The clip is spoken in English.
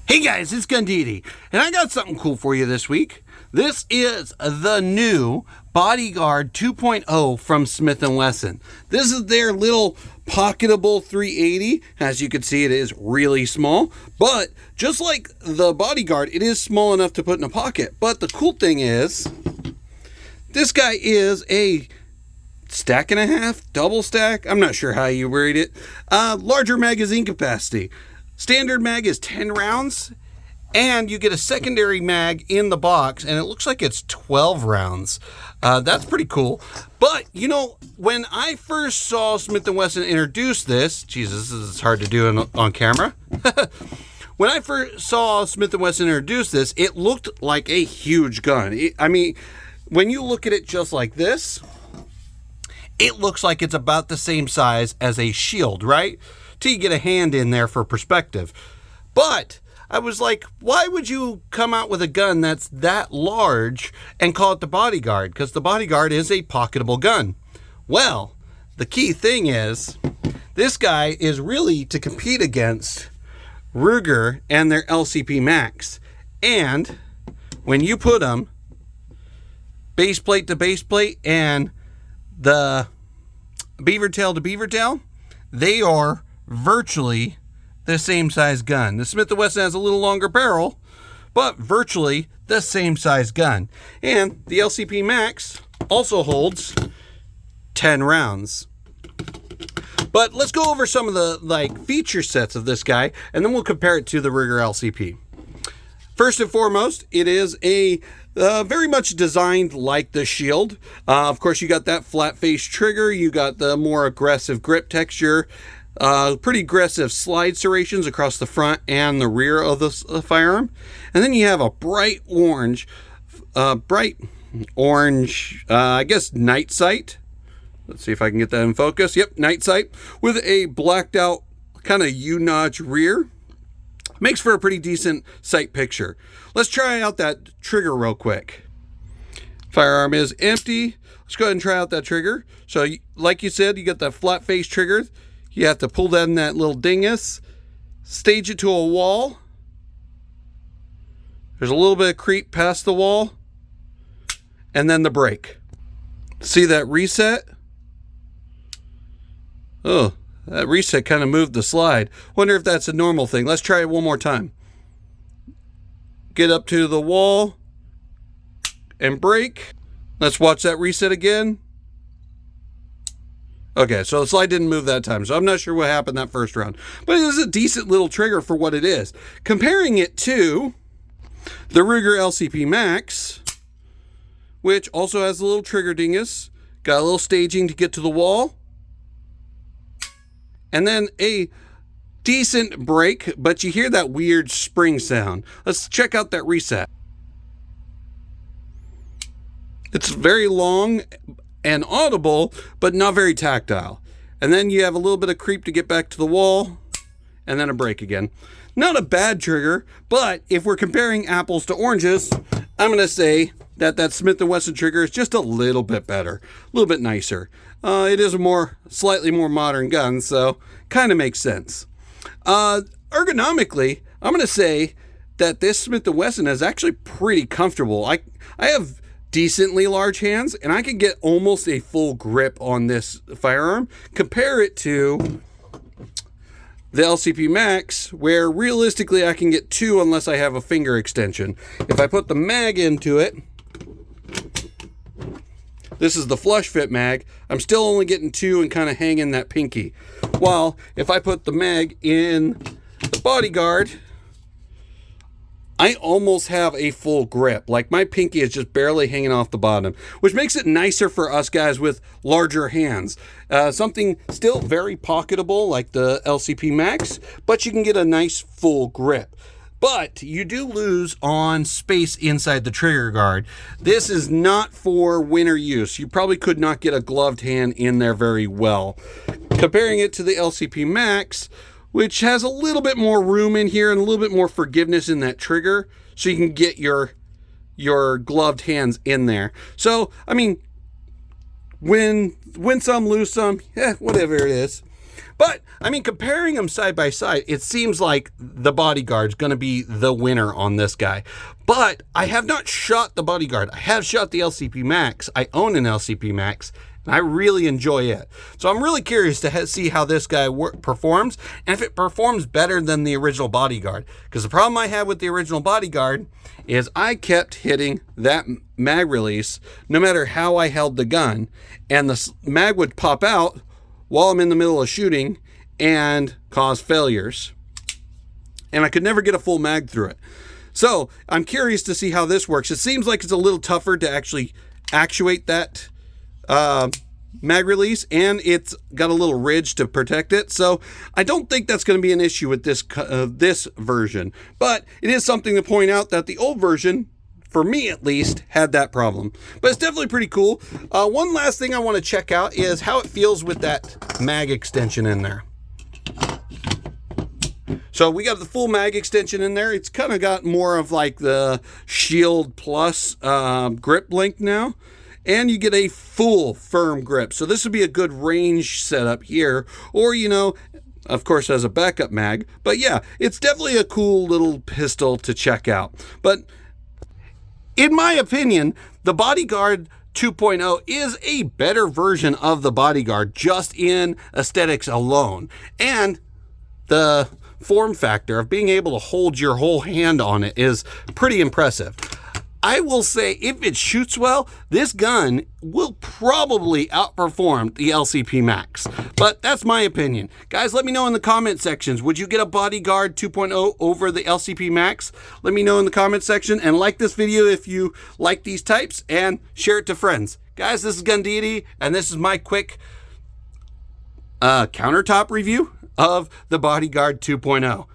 Hey guys, it's Gundidi, and I got something cool for you this week. This is the new Bodyguard 2.0 from Smith&Wesson. This is their little pocketable 380. As you can see, it is really small, but just like the Bodyguard, it is small enough to put in a pocket. But the cool thing is, this guy is a stack and a half, double stack, I'm not sure how you rate it, larger magazine capacity. Standard mag is 10 rounds, and you get a secondary mag in the box, and it looks like it's 12 rounds. That's pretty cool. But, you know, when I first saw Smith&Wesson introduce this, Jesus, this is hard to do on camera. When I first saw Smith&Wesson introduce this, it looked like a huge gun. I mean, when you look at it just like this, it looks like it's about the same size as a shield, right? Till you get a hand in there for perspective. But I was like, why would you come out with a gun that's that large and call it the Bodyguard? Because the Bodyguard is a pocketable gun. Well, the key thing is, this guy is really to compete against Ruger and their LCP Max. And when you put them base plate to base plate and the beaver tail to beaver tail, they are virtually the same size gun. The Smith&Wesson has a little longer barrel, but virtually the same size gun. And the LCP Max also holds 10 rounds. But let's go over some of the feature sets of this guy, and then we'll compare it to the Ruger LCP. First and foremost, it is a very much designed like the Shield. Of course, you got that flat face trigger. You got the more aggressive grip texture. Pretty aggressive slide serrations across the front and the rear of the firearm. And then you have a bright orange, I guess night sight. Let's see if I can get that in focus. Yep, night sight with a blacked out kind of U-notch rear. Makes for a pretty decent sight picture. Let's try out that trigger real quick. Firearm is empty. Let's go ahead and try out that trigger. So like you said, you got that flat face trigger. You have to pull down that little dingus, stage it to a wall. There's a little bit of creep past the wall, and then the break. See that reset? Oh, that reset kind of moved the slide. Wonder if that's a normal thing. Let's try it one more time. Get up to the wall and break. Let's watch that reset again. Okay, so the slide didn't move that time, so I'm not sure what happened that first round. But it is a decent little trigger for what it is. Comparing it to the Ruger LCP Max, which also has a little trigger dingus, got a little staging to get to the wall, and then a decent break, but you hear that weird spring sound. Let's check out that reset. It's very long and audible, but not very tactile. And then you have a little bit of creep to get back to the wall, and then a break again. Not a bad trigger, but if we're comparing apples to oranges, I'm going to say that Smith&Wesson trigger is just a little bit better, a little bit nicer. It is a slightly more modern gun, so kind of makes sense. Ergonomically, I'm going to say that this Smith&Wesson is actually pretty comfortable. I have decently large hands, and I can get almost a full grip on this firearm. Compare it to the LCP Max, where realistically I can get 2 unless I have a finger extension. If I put the mag into it, this is the flush fit mag, I'm still only getting 2 and kind of hanging that pinky. While if I put the mag in the Bodyguard, I almost have a full grip. Like my pinky is just barely hanging off the bottom, which makes it nicer for us guys with larger hands. Something still very pocketable like the LCP Max, but you can get a nice full grip. But you do lose on space inside the trigger guard. This is not for winter use. You probably could not get a gloved hand in there very well. Comparing it to the LCP Max, which has a little bit more room in here and a little bit more forgiveness in that trigger, so you can get your gloved hands in there. So, I mean, win some, lose some, whatever it is. But, I mean, comparing them side by side, it seems like the Bodyguard's going to be the winner on this guy. But I have not shot the Bodyguard. I have shot the LCP Max. I own an LCP Max, and I really enjoy it. So I'm really curious to see how this guy performs, and if it performs better than the original Bodyguard. Because the problem I had with the original Bodyguard is I kept hitting that mag release no matter how I held the gun, and the mag would pop out while I'm in the middle of shooting and cause failures. And I could never get a full mag through it. So I'm curious to see how this works. It seems like it's a little tougher to actually actuate that mag release, and it's got a little ridge to protect it. So I don't think that's going to be an issue with this version. But it is something to point out that the old version, for me at least, had that problem. But it's definitely pretty cool. One last thing I want to check out is how it feels with that mag extension in there. So we got the full mag extension in there. It's kind of got more of like the Shield Plus grip length now. And you get a full firm grip. So this would be a good range setup here. Or, you know, of course as a backup mag. But yeah, it's definitely a cool little pistol to check out. But in my opinion, the Bodyguard 2.0 is a better version of the Bodyguard just in aesthetics alone. And the form factor of being able to hold your whole hand on it is pretty impressive. I will say, if it shoots well, this gun will probably outperform the LCP Max. But that's my opinion. Guys, let me know in the comment sections. Would you get a Bodyguard 2.0 over the LCP Max? Let me know in the comment section, and like this video if you like these types, and share it to friends. Guys, this is Gun Deity, and this is my quick countertop review of the Bodyguard 2.0.